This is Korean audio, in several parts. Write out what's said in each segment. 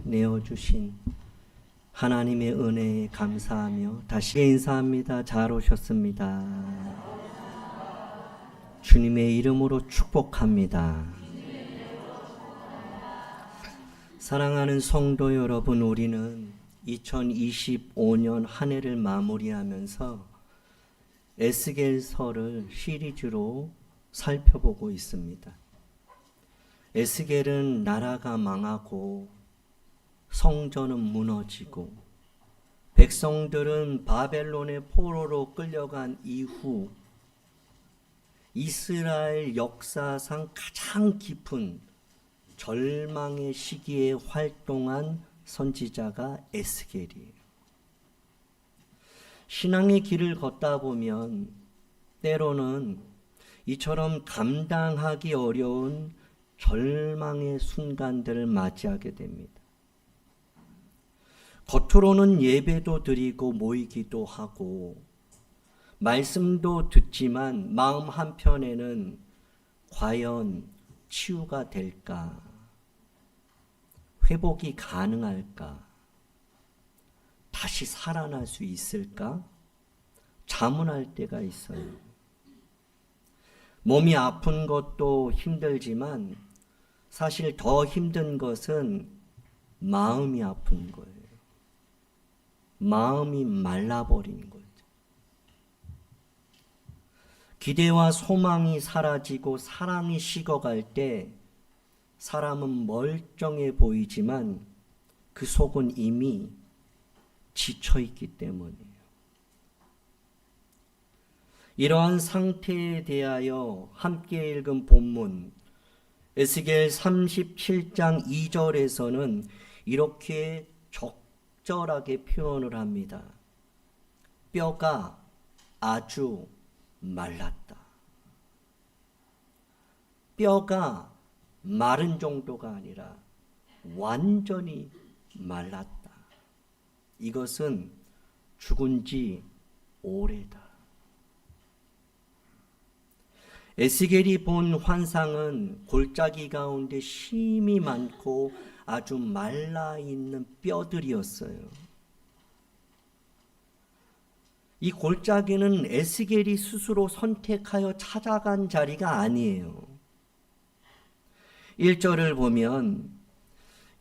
내어주신 하나님의 은혜에 감사하며 다시 인사합니다. 잘 오셨습니다. 주님의 이름으로 축복합니다. 사랑하는 성도 여러분, 우리는 2025년 한 해를 마무리하면서 에스겔서를 시리즈로 살펴보고 있습니다. 에스겔은 나라가 망하고 성전은 무너지고 백성들은 바벨론의 포로로 끌려간 이후 이스라엘 역사상 가장 깊은 절망의 시기에 활동한 선지자가 에스겔이에요. 신앙의 길을 걷다 보면 때로는 이처럼 감당하기 어려운 절망의 순간들을 맞이하게 됩니다. 겉으로는 예배도 드리고 모이기도 하고 말씀도 듣지만 마음 한편에는 과연 치유가 될까? 회복이 가능할까? 다시 살아날 수 있을까? 자문할 때가 있어요. 몸이 아픈 것도 힘들지만 사실 더 힘든 것은 마음이 아픈 거예요. 마음이 말라버린 거죠. 기대와 소망이 사라지고 사랑이 식어갈 때 사람은 멀쩡해 보이지만 그 속은 이미 지쳐있기 때문이에요. 이러한 상태에 대하여 함께 읽은 본문 에스겔 37장 2절에서는 이렇게 적절하게 표현을 합니다. 뼈가 아주 말랐다. 뼈가 마른 정도가 아니라 완전히 말랐다. 이것은 죽은 지 오래다. 에스겔이 본 환상은 골짜기 가운데 힘이 많고 아주 말라있는 뼈들이었어요. 이 골짜기는 에스겔이 스스로 선택하여 찾아간 자리가 아니에요. 1절을 보면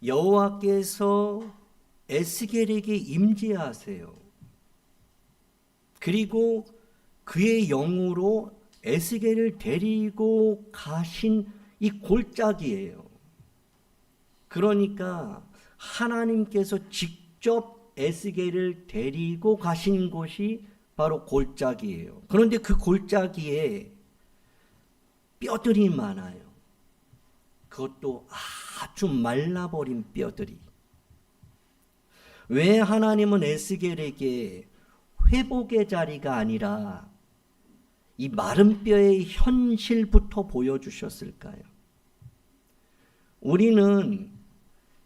여호와께서 에스겔에게 임재하세요. 그리고 그의 영으로 에스겔을 데리고 가신 이 골짜기예요. 그러니까 하나님께서 직접 에스겔을 데리고 가신 곳이 바로 골짜기예요. 그런데 그 골짜기에 뼈들이 많아요. 그것도 아주 말라버린 뼈들이. 왜 하나님은 에스겔에게 회복의 자리가 아니라 이 마른 뼈의 현실부터 보여주셨을까요? 우리는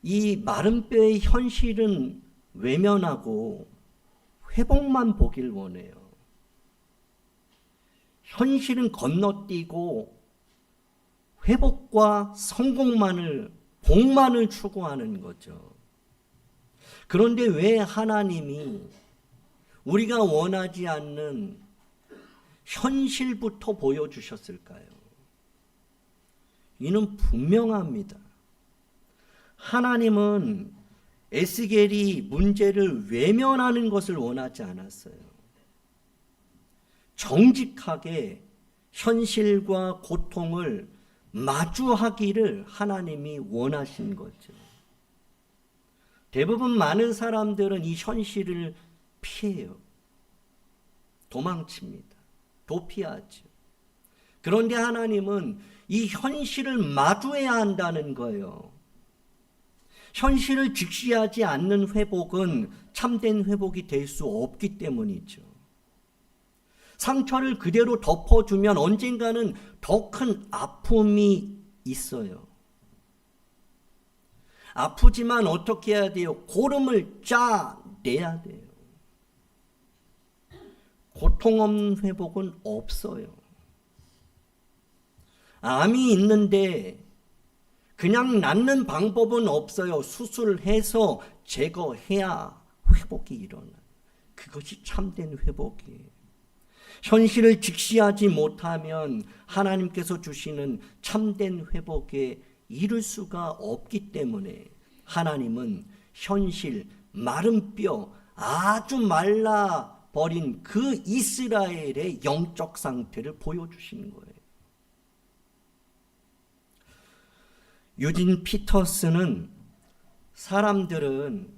이 마른 뼈의 현실은 외면하고 회복만 보길 원해요. 현실은 건너뛰고 회복과 성공만을, 복만을 추구하는 거죠. 그런데 왜 하나님이 우리가 원하지 않는 현실부터 보여주셨을까요? 이는 분명합니다. 하나님은 에스겔이 문제를 외면하는 것을 원하지 않았어요. 정직하게 현실과 고통을 마주하기를 하나님이 원하신 거죠. 대부분 많은 사람들은 이 현실을 피해요. 도망칩니다. 도피하죠. 그런데 하나님은 이 현실을 마주해야 한다는 거예요. 현실을 직시하지 않는 회복은 참된 회복이 될 수 없기 때문이죠. 상처를 그대로 덮어주면 언젠가는 더 큰 아픔이 있어요. 아프지만 어떻게 해야 돼요? 고름을 짜내야 돼요. 고통 없는 회복은 없어요. 암이 있는데 그냥 낫는 방법은 없어요. 수술해서 제거해야 회복이 일어나요. 그것이 참된 회복이에요. 현실을 직시하지 못하면 하나님께서 주시는 참된 회복에 이를 수가 없기 때문에 하나님은 현실, 마른 뼈, 아주 말라버린 그 이스라엘의 영적 상태를 보여주시는 거예요. 유진 피터스는 사람들은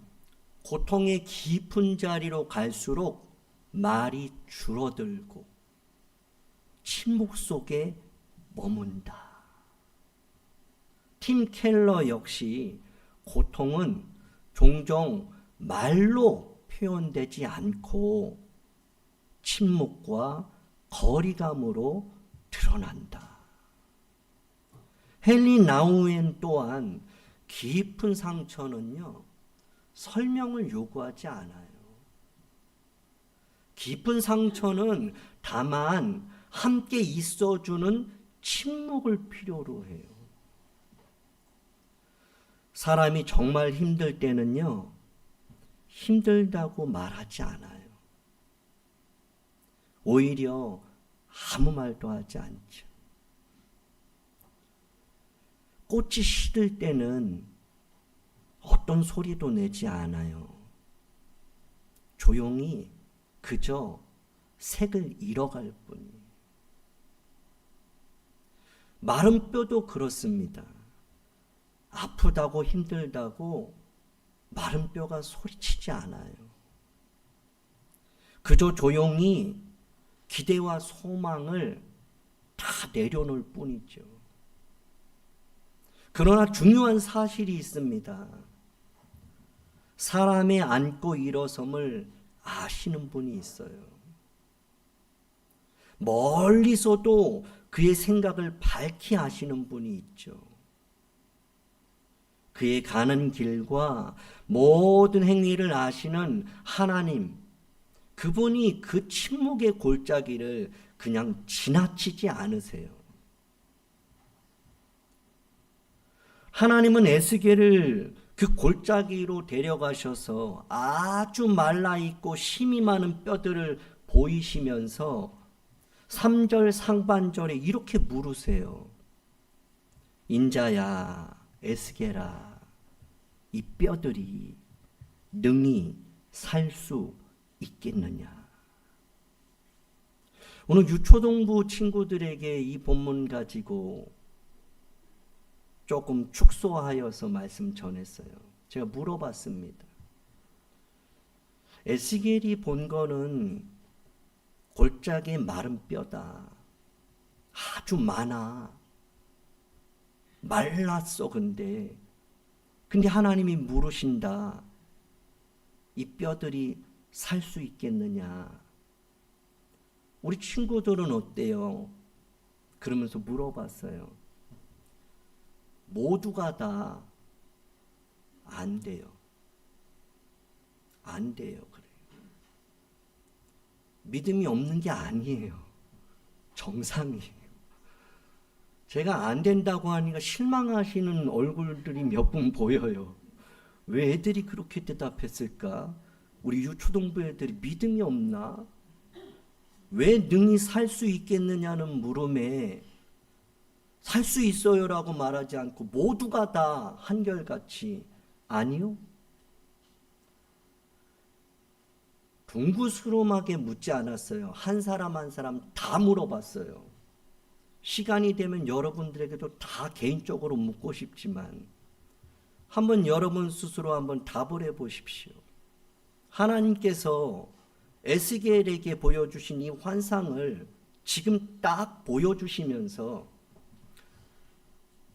고통의 깊은 자리로 갈수록 말이 줄어들고 침묵 속에 머문다. 팀 켈러 역시 고통은 종종 말로 표현되지 않고 침묵과 거리감으로 드러난다. 헨리 나우엔 또한 깊은 상처는요, 설명을 요구하지 않아요. 깊은 상처는 다만 함께 있어주는 침묵을 필요로 해요. 사람이 정말 힘들 때는요, 힘들다고 말하지 않아요. 오히려 아무 말도 하지 않죠. 꽃이 시들 때는 어떤 소리도 내지 않아요. 조용히 그저 색을 잃어갈 뿐이에요. 마른 뼈도 그렇습니다. 아프다고 힘들다고 마른 뼈가 소리치지 않아요. 그저 조용히 기대와 소망을 다 내려놓을 뿐이죠. 그러나 중요한 사실이 있습니다. 사람의 앉고 일어섬을 아시는 분이 있어요. 멀리서도 그의 생각을 밝히 아시는 분이 있죠. 그의 가는 길과 모든 행위를 아시는 하나님, 그분이 그 침묵의 골짜기를 그냥 지나치지 않으세요. 하나님은 에스겔을 그 골짜기로 데려가셔서 아주 말라있고 힘이 많은 뼈들을 보이시면서 3절 상반절에 이렇게 물으세요. 인자야, 에스겔아, 이 뼈들이 능히 살 수 있겠느냐? 오늘 유초동부 친구들에게 이 본문 가지고 조금 축소하여서 말씀 전했어요. 제가 물어봤습니다. 에스겔이 본 거는 골짜기의 마른 뼈다. 아주 많아. 말랐어. 근데 하나님이 물으신다. 이 뼈들이 살 수 있겠느냐? 우리 친구들은 어때요? 그러면서 물어봤어요. 모두가 다 안 돼요. 안 돼요. 그래요. 믿음이 없는 게 아니에요. 정상이에요. 제가 안 된다고 하니까 실망하시는 얼굴들이 몇 분 보여요. 왜 애들이 그렇게 대답했을까? 우리 유초동부 애들이 믿음이 없나? 왜 능히 살 수 있겠느냐는 물음에 살 수 있어요라고 말하지 않고 모두가 다 한결같이 아니요? 둥구스름하게 묻지 않았어요. 한 사람 한 사람 다 물어봤어요. 시간이 되면 여러분들에게도 다 개인적으로 묻고 싶지만 한번 여러분 스스로 한번 답을 해보십시오. 하나님께서 에스겔에게 보여주신 이 환상을 지금 딱 보여주시면서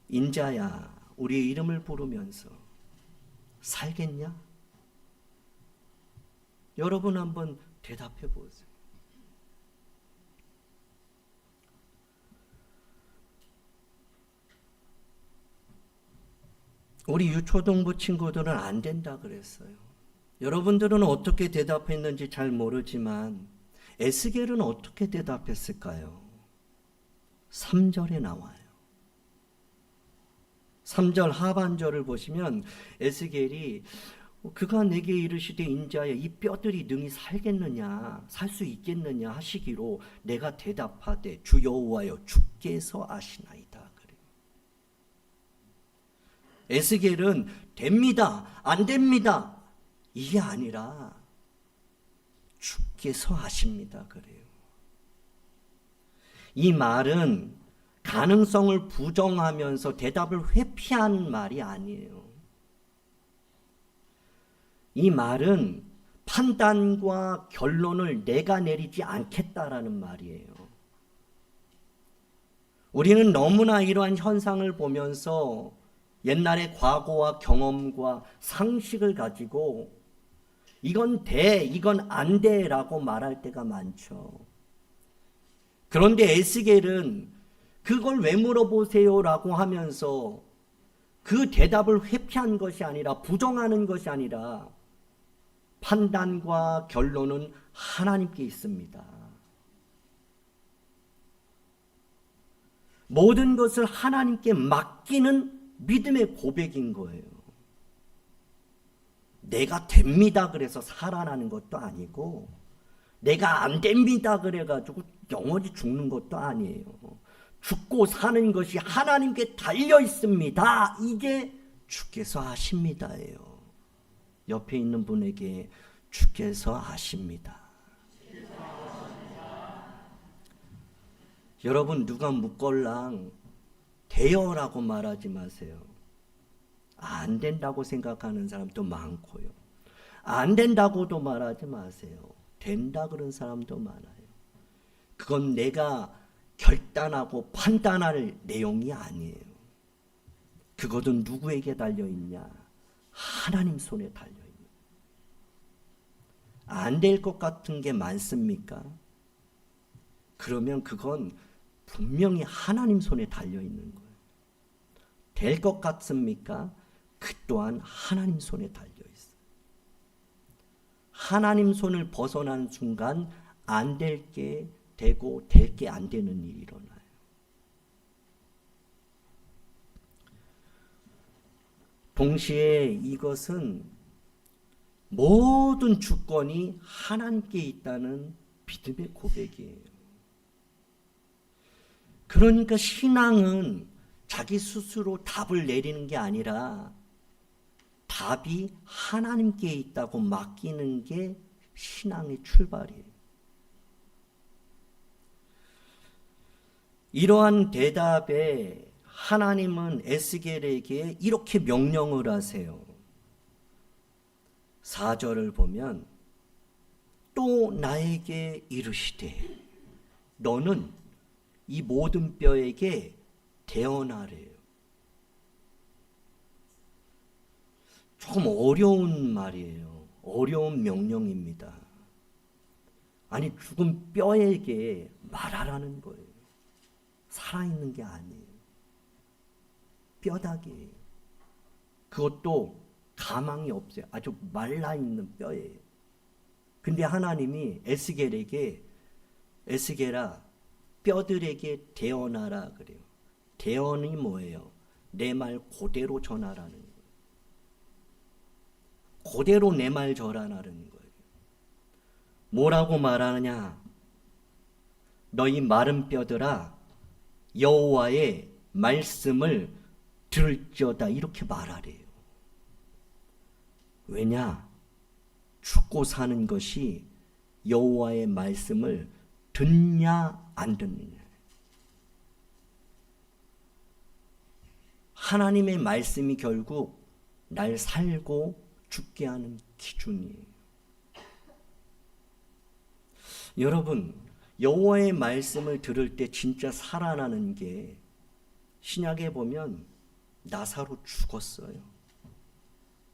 인자야, 우리의 이름을 부르면서 살겠냐? 여러분 한번 대답해 보세요. 우리 유초동부 친구들은 안 된다 그랬어요. 여러분들은 어떻게 대답했는지 잘 모르지만 에스겔은 어떻게 대답했을까요? 3절에 나와요. 3절 하반절을 보시면 에스겔이 그가 내게 이르시되 인자여 이 뼈들이 능히 살겠느냐 살 수 있겠느냐 하시기로 내가 대답하되 주 여호와여 주께서 아시나이다 그래요. 에스겔은 됩니다 안 됩니다 이게 아니라 주께서 아십니다 그래요. 이 말은 가능성을 부정하면서 대답을 회피하는 말이 아니에요. 이 말은 판단과 결론을 내가 내리지 않겠다라는 말이에요. 우리는 너무나 이러한 현상을 보면서 옛날의 과거와 경험과 상식을 가지고 이건 돼, 이건 안 돼라고 말할 때가 많죠. 그런데 에스겔은 그걸 왜 물어보세요라고 하면서 그 대답을 회피한 것이 아니라 부정하는 것이 아니라 판단과 결론은 하나님께 있습니다. 모든 것을 하나님께 맡기는 믿음의 고백인 거예요. 내가 됩니다 그래서 살아나는 것도 아니고 내가 안 됩니다 그래가지고 영원히 죽는 것도 아니에요. 죽고 사는 것이 하나님께 달려 있습니다. 이게 주께서 아십니다예요. 옆에 있는 분에게 주께서 아십니다. 여러분 누가 묻걸랑 돼요라고 말하지 마세요. 안 된다고 생각하는 사람도 많고요. 안 된다고도 말하지 마세요. 된다 그런 사람도 많아요. 그건 내가 결단하고 판단할 내용이 아니에요. 그것은 누구에게 달려있냐? 하나님 손에 달려있는. 안 될 것 같은 게 많습니까? 그러면 그건 분명히 하나님 손에 달려있는 거예요. 될 것 같습니까? 그 또한 하나님 손에 달려있어요. 하나님 손을 벗어난 순간 안 될 게 되고 될 게 안 되는 일이 일어나요. 동시에 이것은 모든 주권이 하나님께 있다는 믿음의 고백이에요. 그러니까 신앙은 자기 스스로 답을 내리는 게 아니라 답이 하나님께 있다고 맡기는 게 신앙의 출발이에요. 이러한 대답에 하나님은 에스겔에게 이렇게 명령을 하세요. 4절을 보면 또 나에게 이르시되 너는 이 모든 뼈에게 대언하래요. 조금 어려운 말이에요. 어려운 명령입니다. 아니 죽은 뼈에게 말하라는 거예요. 살아있는 게 아니에요. 뼈다귀예요. 그것도 가망이 없어요. 아주 말라있는 뼈예요. 근데 하나님이 에스겔아 뼈들에게 대언하라 그래요. 대언이 뭐예요? 내 말 그대로 전하라는 거예요. 그대로 내 말 전하라는 거예요. 뭐라고 말하느냐? 너희 마른 뼈들아 여호와의 말씀을 들을지어다 이렇게 말하래요. 왜냐? 죽고 사는 것이 여호와의 말씀을 듣냐 안 듣느냐. 하나님의 말씀이 결국 날 살고 죽게 하는 기준이에요. 여러분 여호와의 말씀을 들을 때 진짜 살아나는 게 신약에 보면 나사로 죽었어요.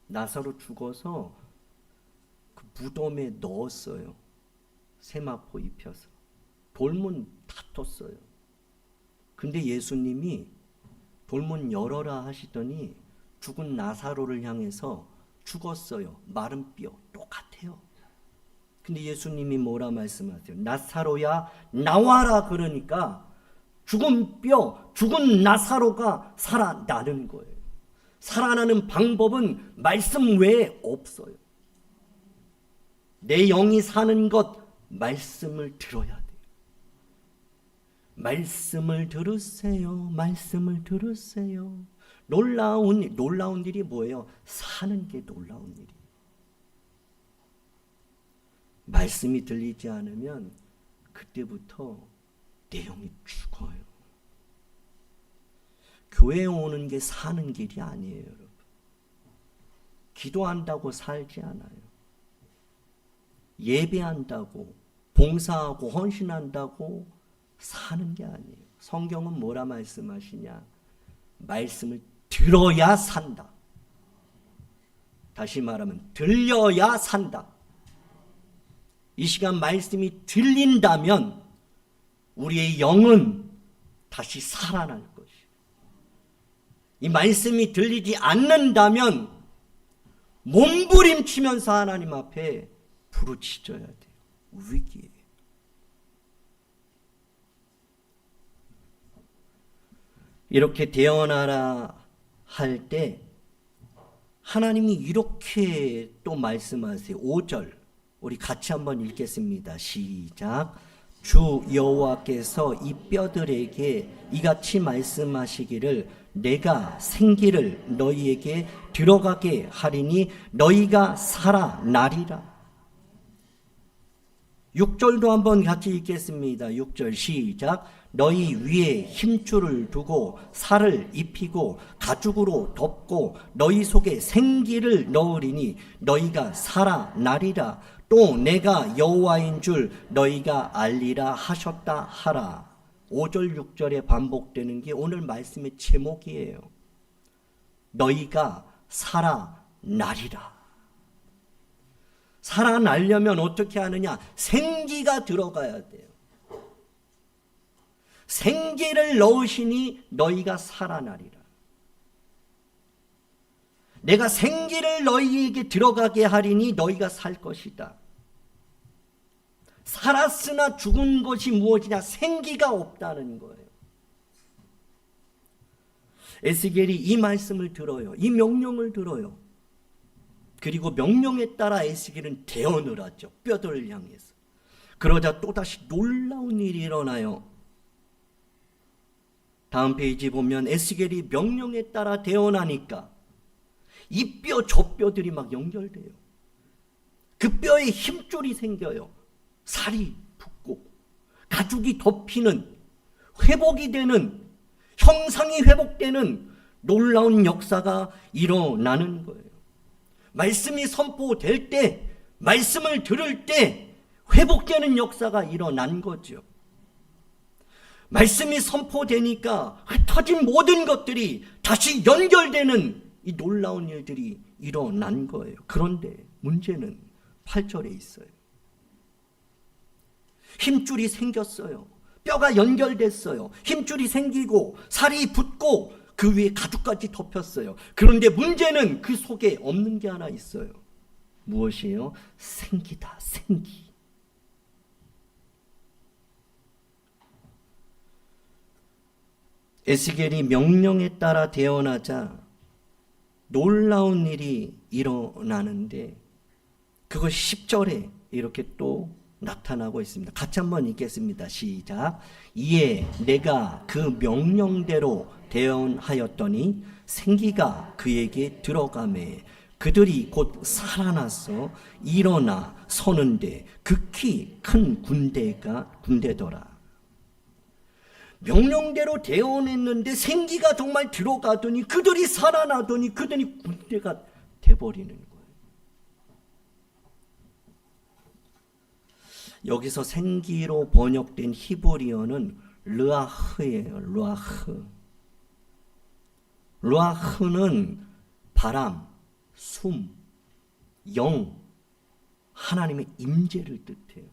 나사로 죽어서 그 무덤에 넣었어요. 세마포 입혀서. 돌문 닫았어요. 근데 예수님이 돌문 열어라 하시더니 죽은 나사로를 향해서 죽었어요. 마른 뼈 똑같아요. 근데 예수님이 뭐라 말씀하세요? 나사로야 나와라 그러니까 죽은 뼈, 죽은 나사로가 살아나는 거예요. 살아나는 방법은 말씀 외에 없어요. 내 영이 사는 것, 말씀을 들어야 돼요. 말씀을 들으세요. 말씀을 들으세요. 놀라운 일이 뭐예요? 사는 게 놀라운 일이에요. 말씀이 들리지 않으면 그때부터 내 영이 죽어요. 교회에 오는 게 사는 길이 아니에요, 여러분. 기도한다고 살지 않아요. 예배한다고, 봉사하고, 헌신한다고 사는 게 아니에요. 성경은 뭐라 말씀하시냐? 말씀을 들어야 산다. 다시 말하면 들려야 산다. 이 시간 말씀이 들린다면 우리의 영은 다시 살아날 것이에요. 이 말씀이 들리지 않는다면 몸부림치면서 하나님 앞에 부르짖어야 돼요. 위기예요. 이렇게 대언하라 할 때 하나님이 이렇게 또 말씀하세요. 5절 우리 같이 한번 읽겠습니다. 시작. 주 여호와께서 이 뼈들에게 이같이 말씀하시기를 내가 생기를 너희에게 들어가게 하리니 너희가 살아나리라. 6절도 한번 같이 읽겠습니다. 6절 시작. 너희 위에 힘줄을 두고 살을 입히고 가죽으로 덮고 너희 속에 생기를 넣으리니 너희가 살아나리라. 또 내가 여호와인 줄 너희가 알리라 하셨다 하라. 5절 6절에 반복되는 게 오늘 말씀의 제목이에요. 너희가 살아나리라. 살아나려면 어떻게 하느냐? 생기가 들어가야 돼요. 생기를 넣으시니 너희가 살아나리라. 내가 생기를 너희에게 들어가게 하리니 너희가 살 것이다. 살았으나 죽은 것이 무엇이냐? 생기가 없다는 거예요. 에스겔이 이 말씀을 들어요. 이 명령을 들어요. 그리고 명령에 따라 에스겔은 대언을 하죠. 뼈들을 향해서. 그러자 또다시 놀라운 일이 일어나요. 다음 페이지 보면 에스겔이 명령에 따라 대언하니까 이 뼈 저 뼈들이 막 연결돼요. 그 뼈에 힘줄이 생겨요. 살이 붙고 가죽이 덮이는, 회복이 되는, 형상이 회복되는 놀라운 역사가 일어나는 거예요. 말씀이 선포될 때, 말씀을 들을 때 회복되는 역사가 일어난 거죠. 말씀이 선포되니까 흩어진 모든 것들이 다시 연결되는 이 놀라운 일들이 일어난 거예요. 그런데 문제는 8절에 있어요. 힘줄이 생겼어요. 뼈가 연결됐어요. 힘줄이 생기고 살이 붙고 그 위에 가죽까지 덮였어요. 그런데 문제는 그 속에 없는 게 하나 있어요. 무엇이에요? 생기다, 생기. 에스겔이 명령에 따라 대언하자 놀라운 일이 일어나는데 그것이 10절에 이렇게 또 나타나고 있습니다. 같이 한번 읽겠습니다. 시작. 이에 내가 그 명령대로 대언하였더니 생기가 그에게 들어가매 그들이 곧 살아나서 일어나 서는데 극히 큰 군대더라. 명령대로 대언했는데 생기가 정말 들어가더니 그들이 살아나더니 그들이 군대가 돼버리는 거예요. 여기서 생기로 번역된 히브리어는 르아흐예요. 르아흐. 르아흐는 바람, 숨, 영, 하나님의 임재를 뜻해요.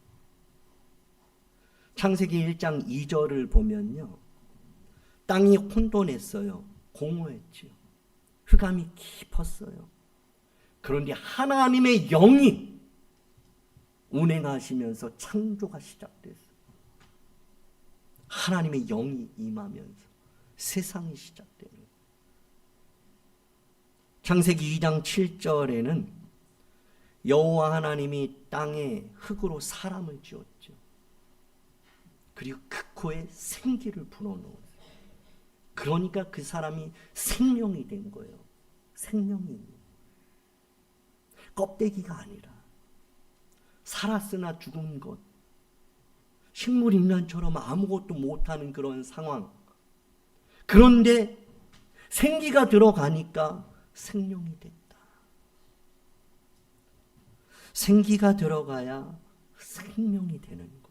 창세기 1장 2절을 보면요. 땅이 혼돈했어요. 공허했죠. 흑암이 깊었어요. 그런데 하나님의 영이 운행하시면서 창조가 시작됐어요. 하나님의 영이 임하면서 세상이 시작되는 거예요. 창세기 2장 7절에는 여호와 하나님이 땅에 흙으로 사람을 지었죠. 그리고 그 코에 생기를 불어넣어요. 그러니까 그 사람이 생명이 된 거예요. 생명이. 껍데기가 아니라 살았으나 죽은 것, 식물인간처럼 아무것도 못하는 그런 상황. 그런데 생기가 들어가니까 생명이 됐다. 생기가 들어가야 생명이 되는 것.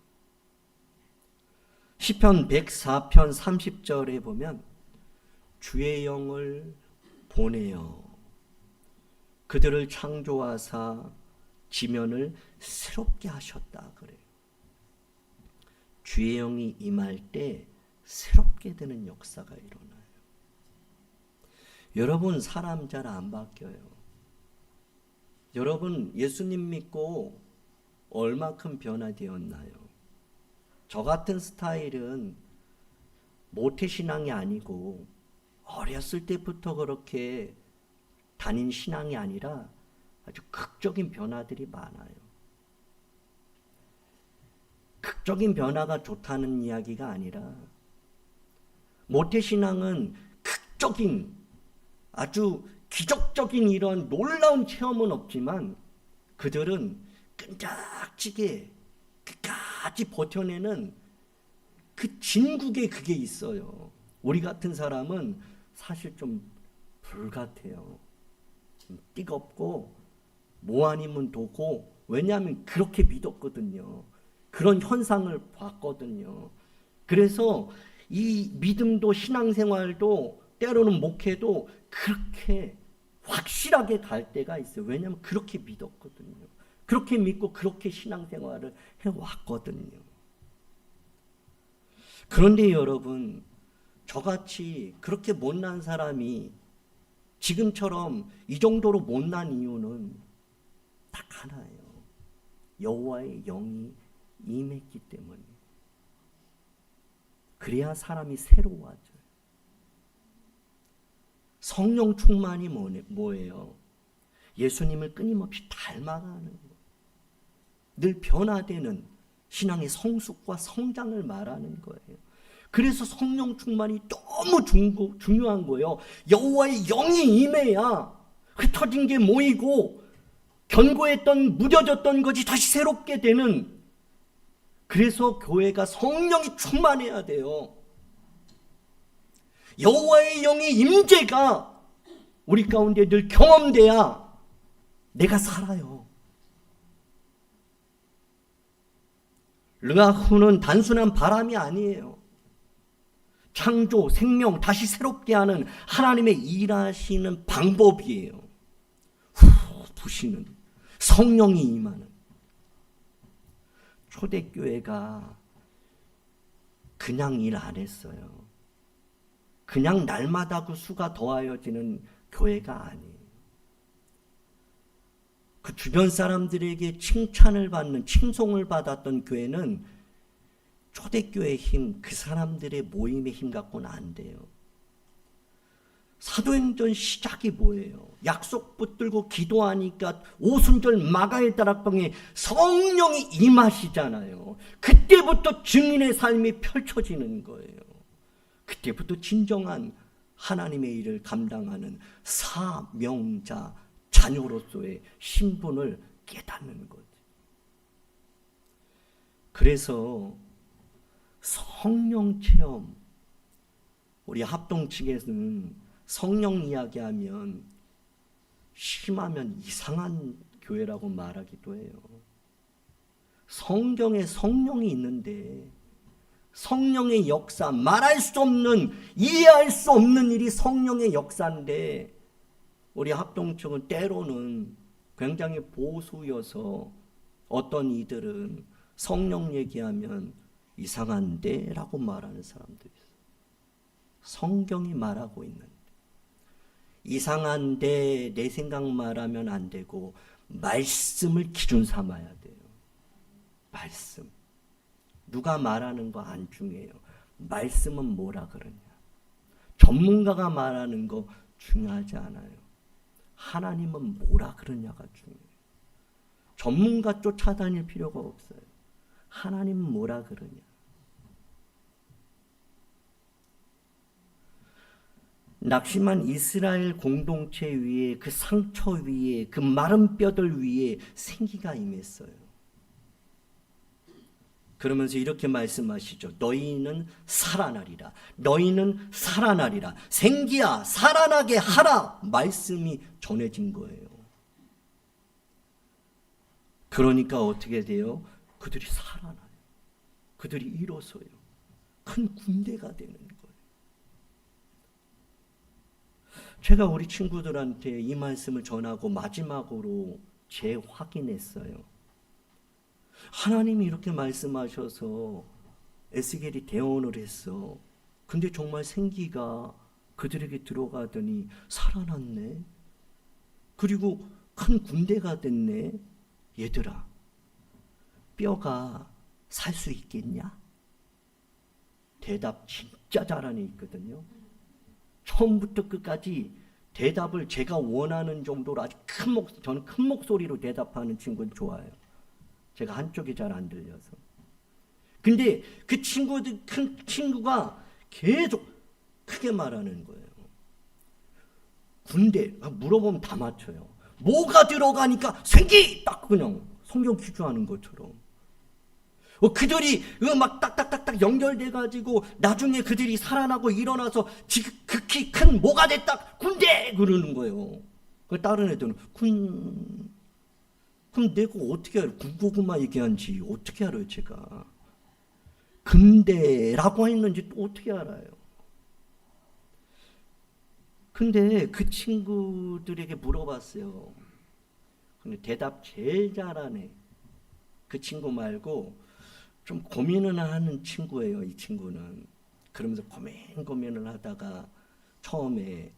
시편 104편 30절에 보면 주의 영을 보내어 그들을 창조하사 지면을 새롭게 하셨다 그래요. 주의 영이 임할 때 새롭게 되는 역사가 일어나요. 여러분, 사람 잘 안 바뀌어요. 여러분, 예수님 믿고 얼마큼 변화되었나요? 저 같은 스타일은 모태신앙이 아니고 어렸을 때부터 그렇게 다닌 신앙이 아니라 아주 극적인 변화들이 많아요. 극적인 변화가 좋다는 이야기가 아니라 모태신앙은 극적인 아주 기적적인 이런 놀라운 체험은 없지만 그들은 끈적지게 끝까지 버텨내는 그 진국에 그게 있어요. 우리 같은 사람은 사실 좀 불같아요. 좀 뜨겁고 뭐 아니면 도고, 왜냐하면 그렇게 믿었거든요. 그런 현상을 봤거든요. 그래서 이 믿음도 신앙생활도 때로는 목회도 그렇게 확실하게 갈 때가 있어요. 왜냐하면 그렇게 믿었거든요. 그렇게 믿고 그렇게 신앙생활을 해왔거든요. 그런데 여러분, 저같이 그렇게 못난 사람이 지금처럼 이 정도로 못난 이유는 딱 하나예요. 여호와의 영이 임했기 때문이에요. 그래야 사람이 새로워져요. 성령 충만이 뭐예요? 예수님을 끊임없이 닮아가는 거예요. 늘 변화되는 신앙의 성숙과 성장을 말하는 거예요. 그래서 성령 충만이 너무 중요한 거예요. 여호와의 영이 임해야 흩어진 게 모이고 견고했던 무뎌졌던 것이 다시 새롭게 되는, 그래서 교회가 성령이 충만해야 돼요. 여호와의 영의 임재가 우리 가운데 늘 경험돼야 내가 살아요. 르아후는 단순한 바람이 아니에요. 창조, 생명, 다시 새롭게 하는 하나님의 일하시는 방법이에요. 후 부시는 성령이 임하는. 초대교회가 그냥 일 안 했어요. 그냥 날마다 그 수가 더하여지는 교회가 아니에요. 그 주변 사람들에게 칭찬을 받는, 칭송을 받았던 교회는 초대교회의 힘, 그 사람들의 모임의 힘 갖고는 안 돼요. 사도행전 시작이 뭐예요? 약속 붙들고 기도하니까 오순절 마가의 다락방에 성령이 임하시잖아요. 그때부터 증인의 삶이 펼쳐지는 거예요. 그때부터 진정한 하나님의 일을 감당하는 사명자, 자녀로서의 신분을 깨닫는 거죠. 그래서 성령 체험, 우리 합동 측에서는 성령 이야기하면 심하면 이상한 교회라고 말하기도 해요. 성경에 성령이 있는데 성령의 역사, 말할 수 없는, 이해할 수 없는 일이 성령의 역사인데 우리 합동 측은 때로는 굉장히 보수여서 어떤 이들은 성령 얘기하면 이상한데 라고 말하는 사람들이 있어요. 성경이 말하고 있는데 이상한데 내 생각 말하면 안 되고 말씀을 기준 삼아야 돼요. 말씀. 누가 말하는 거 안 중요해요. 말씀은 뭐라 그러냐. 전문가가 말하는 거 중요하지 않아요. 하나님은 뭐라 그러냐가 중요해요. 전문가 쫓아다닐 필요가 없어요. 하나님은 뭐라 그러냐. 낙심한 이스라엘 공동체 위에, 그 상처 위에, 그 마른 뼈들 위에 생기가 임했어요. 그러면서 이렇게 말씀하시죠. 너희는 살아나리라. 너희는 살아나리라. 생기야 살아나게 하라. 말씀이 전해진 거예요. 그러니까 어떻게 돼요? 그들이 살아나요. 그들이 일어서요. 큰 군대가 되는 거예요. 제가 우리 친구들한테 이 말씀을 전하고 마지막으로 재확인했어요. 하나님이 이렇게 말씀하셔서 에스겔이 대언을 했어. 근데 정말 생기가 그들에게 들어가더니 살아났네. 그리고 큰 군대가 됐네. 얘들아, 뼈가 살 수 있겠냐? 대답 진짜 잘하는 애 있거든요. 처음부터 끝까지 대답을 제가 원하는 정도로 아주 저는 큰 목소리로 대답하는 친구는 좋아요. 제가 한쪽이 잘 안 들려서. 근데 그 큰 친구가 계속 크게 말하는 거예요. 군대, 물어보면 다 맞춰요. 뭐가 들어가니까 생기! 딱 그냥 성경 기주하는 것처럼. 그들이 막 딱딱딱딱 연결돼가지고 나중에 그들이 살아나고 일어나서 극히 큰 뭐가 됐다 군대 그러는 거예요. 다른 애들은 그럼 내가 어떻게 알아요? 군고구마 얘기한지 어떻게 알아요 제가? 근데라고 했는지 또 어떻게 알아요? 근데 그 친구들에게 물어봤어요. 근데 대답 제일 잘하네. 그 친구 말고 좀 고민을 하는 친구예요, 이 친구는. 그러면서 고민을 하다가 처음에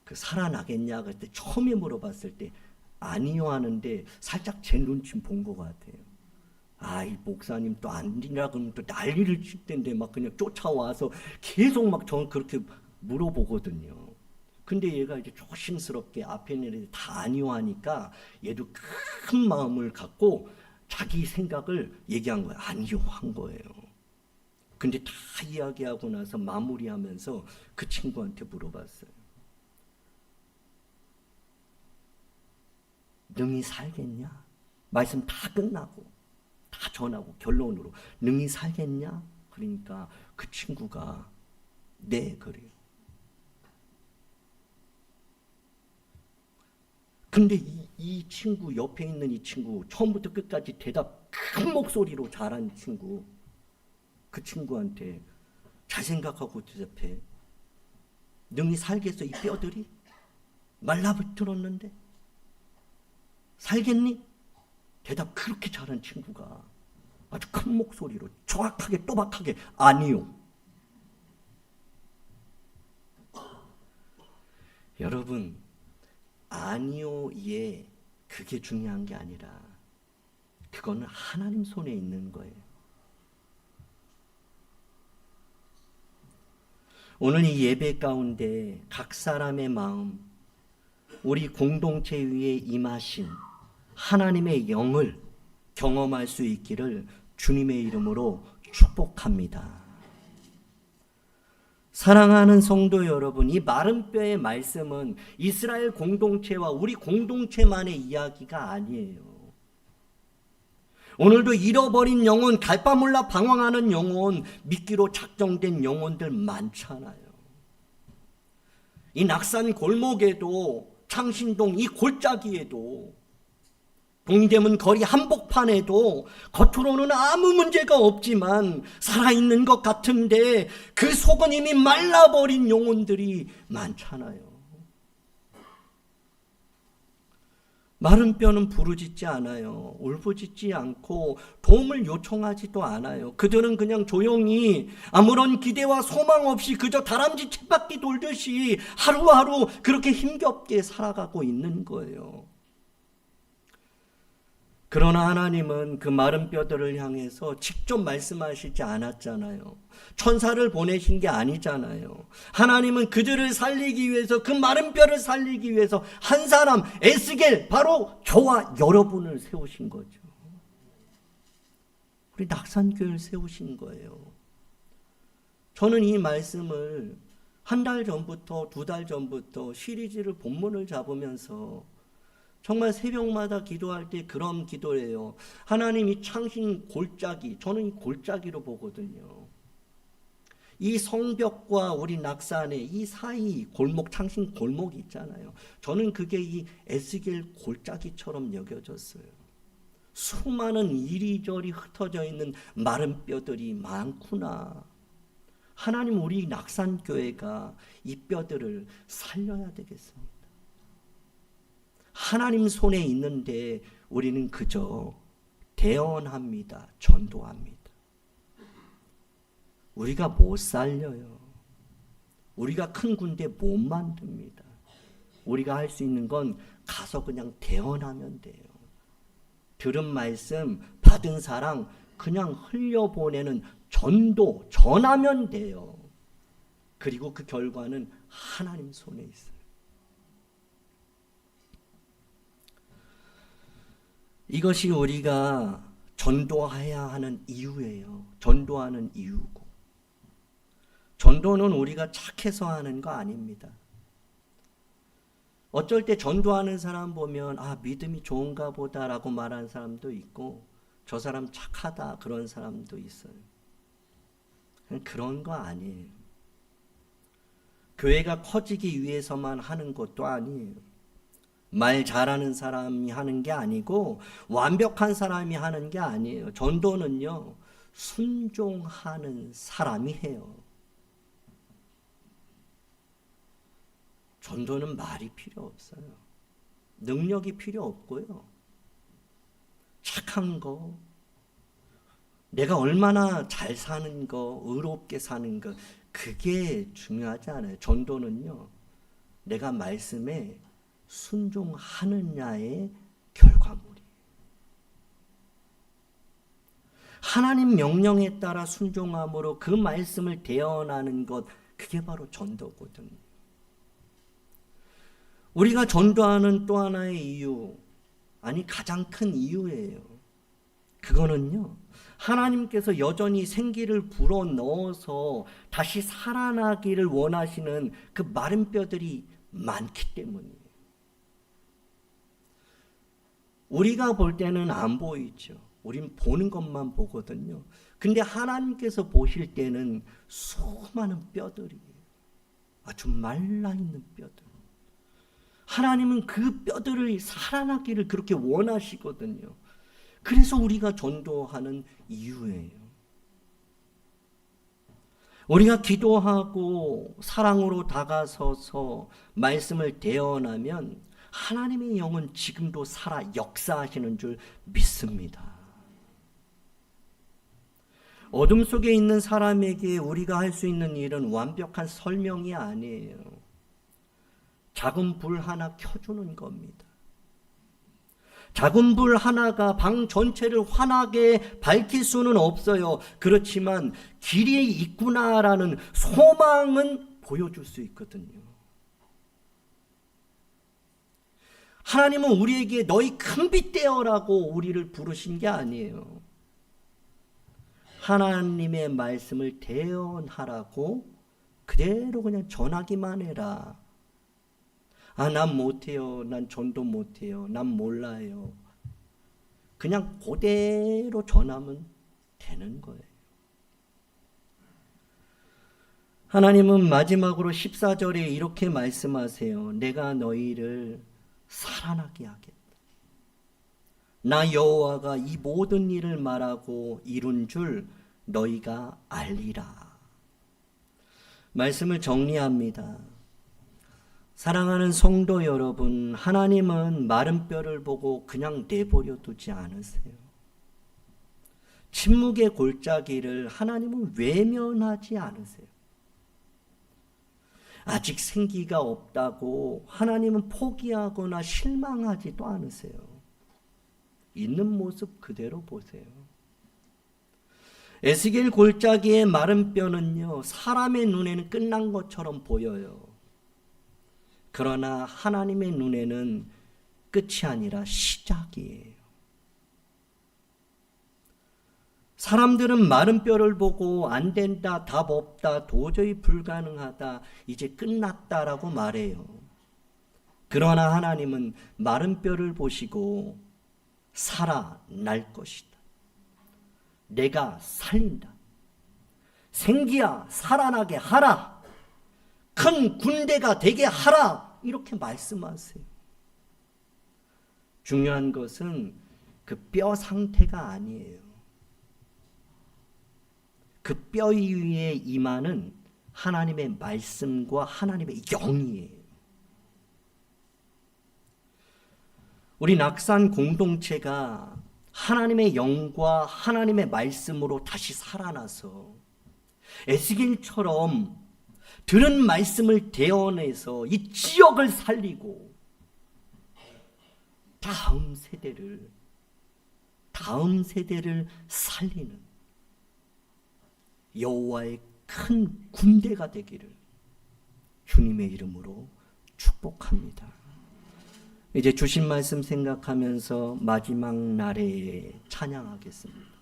그 살아나겠냐 그때 처음에 물어봤을 때 아니요 하는데 살짝 제 눈치 본 것 같아요. 이 목사님 또 아니라 그러면 또 난리를 칠 텐데 막 그냥 쫓아와서 계속 막 저는 그렇게 물어보거든요. 근데 얘가 이제 조심스럽게 앞에 있는 애들이 다 아니요 하니까 얘도 큰 마음을 갖고 자기 생각을 얘기한 거예요. 아니요 한 거예요. 근데 다 이야기하고 나서 마무리하면서 그 친구한테 물어봤어요. 능히 살겠냐? 말씀 다 끝나고 다 전하고 결론으로 능히 살겠냐? 그러니까 그 친구가 네 그래요. 근데 이 친구 옆에 있는 이 친구 처음부터 끝까지 대답 큰 목소리로 잘한 친구 그 친구한테 잘 생각하고 대답해. 능히 살겠어 이 뼈들이? 말라붙었는데 살겠니? 대답 그렇게 잘한 친구가 아주 큰 목소리로 정확하게 또박하게 아니요. 여러분 아니요 예 그게 중요한 게 아니라 그거는 하나님 손에 있는 거예요. 오늘 이 예배 가운데 각 사람의 마음 우리 공동체 위에 임하신 하나님의 영을 경험할 수 있기를 주님의 이름으로 축복합니다. 사랑하는 성도 여러분, 이 마른 뼈의 말씀은 이스라엘 공동체와 우리 공동체만의 이야기가 아니에요. 오늘도 잃어버린 영혼, 갈바몰라 방황하는 영혼, 미끼로 작정된 영혼들 많잖아요. 이 낙산 골목에도, 창신동 이 골짜기에도, 동대문 거리 한복판에도 겉으로는 아무 문제가 없지만 살아있는 것 같은데 그 속은 이미 말라버린 영혼들이 많잖아요. 마른 뼈는 부르짖지 않아요. 울부짖지 않고 도움을 요청하지도 않아요. 그들은 그냥 조용히 아무런 기대와 소망 없이 그저 다람쥐 쳇바퀴 돌듯이 하루하루 그렇게 힘겹게 살아가고 있는 거예요. 그러나 하나님은 그 마른 뼈들을 향해서 직접 말씀하시지 않았잖아요. 천사를 보내신 게 아니잖아요. 하나님은 그들을 살리기 위해서, 그 마른 뼈를 살리기 위해서 한 사람, 에스겔, 바로 저와 여러분을 세우신 거죠. 우리 낙산교회를 세우신 거예요. 저는 이 말씀을 한 달 전부터, 2달 전부터 시리즈를 본문을 잡으면서 정말 새벽마다 기도할 때 그런 기도예요. 하나님이 창신 골짜기, 저는 이 골짜기로 보거든요. 이 성벽과 우리 낙산의 이 사이 골목, 창신 골목이 있잖아요. 저는 그게 이 에스겔 골짜기처럼 여겨졌어요. 수많은 이리저리 흩어져 있는 마른 뼈들이 많구나. 하나님, 우리 낙산교회가 이 뼈들을 살려야 되겠습니다. 하나님 손에 있는데 우리는 그저 대언합니다. 전도합니다. 우리가 못 살려요. 우리가 큰 군대 못 만듭니다. 우리가 할 수 있는 건 가서 그냥 대언하면 돼요. 들은 말씀, 받은 사랑 그냥 흘려보내는 전도, 전하면 돼요. 그리고 그 결과는 하나님 손에 있어요. 이것이 우리가 전도해야 하는 이유예요. 전도하는 이유고. 전도는 우리가 착해서 하는 거 아닙니다. 어쩔 때 전도하는 사람 보면 믿음이 좋은가 보다라고 말하는 사람도 있고, 저 사람 착하다 그런 사람도 있어요. 그런 거 아니에요. 교회가 커지기 위해서만 하는 것도 아니에요. 말 잘하는 사람이 하는 게 아니고 완벽한 사람이 하는 게 아니에요. 전도는요, 순종하는 사람이 해요. 전도는 말이 필요 없어요. 능력이 필요 없고요. 착한 거, 내가 얼마나 잘 사는 거, 의롭게 사는 거, 그게 중요하지 않아요. 전도는요, 내가 말씀에 순종하느냐의 결과물이에요. 하나님 명령에 따라 순종함으로 그 말씀을 대언하는 것, 그게 바로 전도거든요. 우리가 전도하는 또 하나의 이유, 가장 큰 이유예요. 그거는요, 하나님께서 여전히 생기를 불어넣어서 다시 살아나기를 원하시는 그 마른 뼈들이 많기 때문이에요. 우리가 볼 때는 안 보이죠. 우린 보는 것만 보거든요. 근데 하나님께서 보실 때는 수많은 뼈들이에요. 아주 말라있는 뼈들. 하나님은 그 뼈들을 살아나기를 그렇게 원하시거든요. 그래서 우리가 전도하는 이유예요. 우리가 기도하고 사랑으로 다가서서 말씀을 대언하면 하나님의 영은 지금도 살아 역사하시는 줄 믿습니다. 어둠 속에 있는 사람에게 우리가 할 수 있는 일은 완벽한 설명이 아니에요. 작은 불 하나 켜주는 겁니다. 작은 불 하나가 방 전체를 환하게 밝힐 수는 없어요. 그렇지만 길이 있구나라는 소망은 보여줄 수 있거든요. 하나님은 우리에게 너희 큰 빛 되어라고 우리를 부르신 게 아니에요. 하나님의 말씀을 대언하라고 그대로 그냥 전하기만 해라. 난 못해요. 난 전도 못해요. 난 몰라요. 그냥 그대로 전하면 되는 거예요. 하나님은 마지막으로 14절에 이렇게 말씀하세요. 내가 너희를 살아나게 하겠다. 나 여호와가 이 모든 일을 말하고 이룬 줄 너희가 알리라. 말씀을 정리합니다. 사랑하는 성도 여러분, 하나님은 마른 뼈를 보고 그냥 내버려 두지 않으세요. 침묵의 골짜기를 하나님은 외면하지 않으세요. 아직 생기가 없다고 하나님은 포기하거나 실망하지도 않으세요. 있는 모습 그대로 보세요. 에스겔 골짜기의 마른 뼈는요, 사람의 눈에는 끝난 것처럼 보여요. 그러나 하나님의 눈에는 끝이 아니라 시작이에요. 사람들은 마른 뼈를 보고 안 된다, 답 없다, 도저히 불가능하다, 이제 끝났다라고 말해요. 그러나 하나님은 마른 뼈를 보시고 살아날 것이다. 내가 살린다. 생기야 살아나게 하라. 큰 군대가 되게 하라. 이렇게 말씀하세요. 중요한 것은 그 뼈 상태가 아니에요. 그 뼈 위에 임하는 하나님의 말씀과 하나님의 영이에요. 우리 낙산 공동체가 하나님의 영과 하나님의 말씀으로 다시 살아나서 에스겔처럼 들은 말씀을 대언해서 이 지역을 살리고 다음 세대를 살리는 여호와의 큰 군대가 되기를 주님의 이름으로 축복합니다. 이제 주신 말씀 생각하면서 마지막 날에 찬양하겠습니다.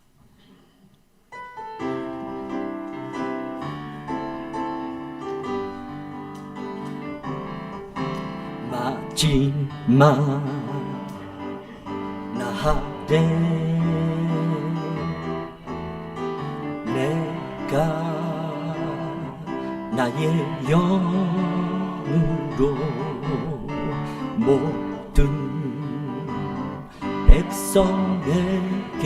마지막 날에 내가 나의 영으로 모든 백성에게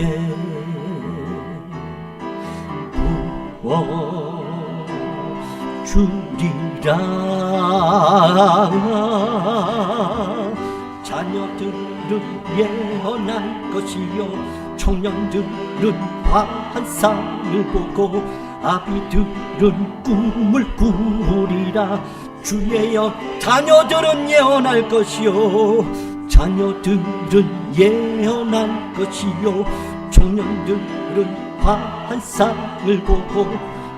부어주리라. 자녀들은 예언할 것이요 청년들은 환상을 보고 아비들은 꿈을 꾸리라. 주의 영 자녀들은 예언할 것이요 자녀들은 예언할 것이요 청년들은 환상을 보고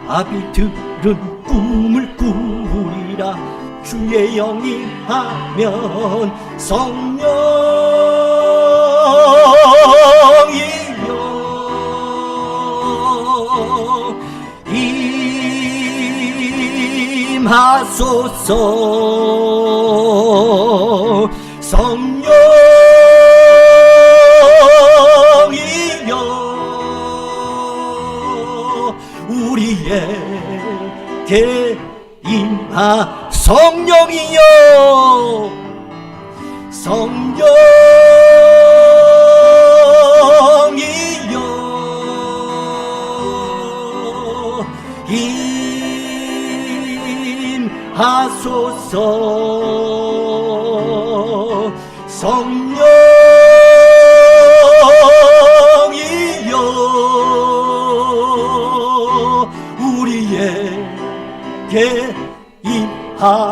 아비들은 꿈을 꾸리라. 주의 영이 하면 성령이여 임하소서. 성령이여 우리에게 임하. 성령이여 성령이여 임하소서. 성령이여 우리에게 임하소서.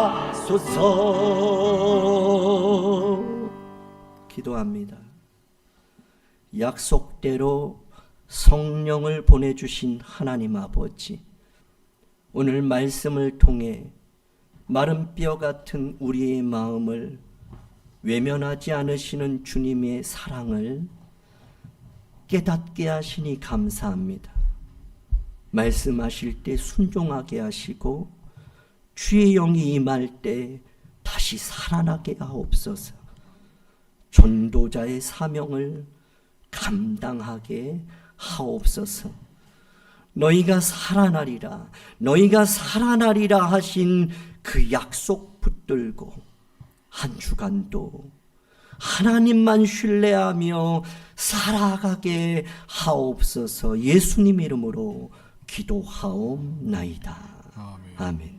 기도합니다. 약속대로 성령을 보내주신 하나님 아버지, 오늘 말씀을 통해 마른 뼈 같은 우리의 마음을 외면하지 않으시는 주님의 사랑을 깨닫게 하시니 감사합니다. 말씀하실 때 순종하게 하시고 주의 영이 임할 때 다시 살아나게 하옵소서. 전도자의 사명을 감당하게 하옵소서. 너희가 살아나리라, 너희가 살아나리라 하신 그 약속 붙들고 한 주간도 하나님만 신뢰하며 살아가게 하옵소서. 예수님 이름으로 기도하옵나이다. 아멘.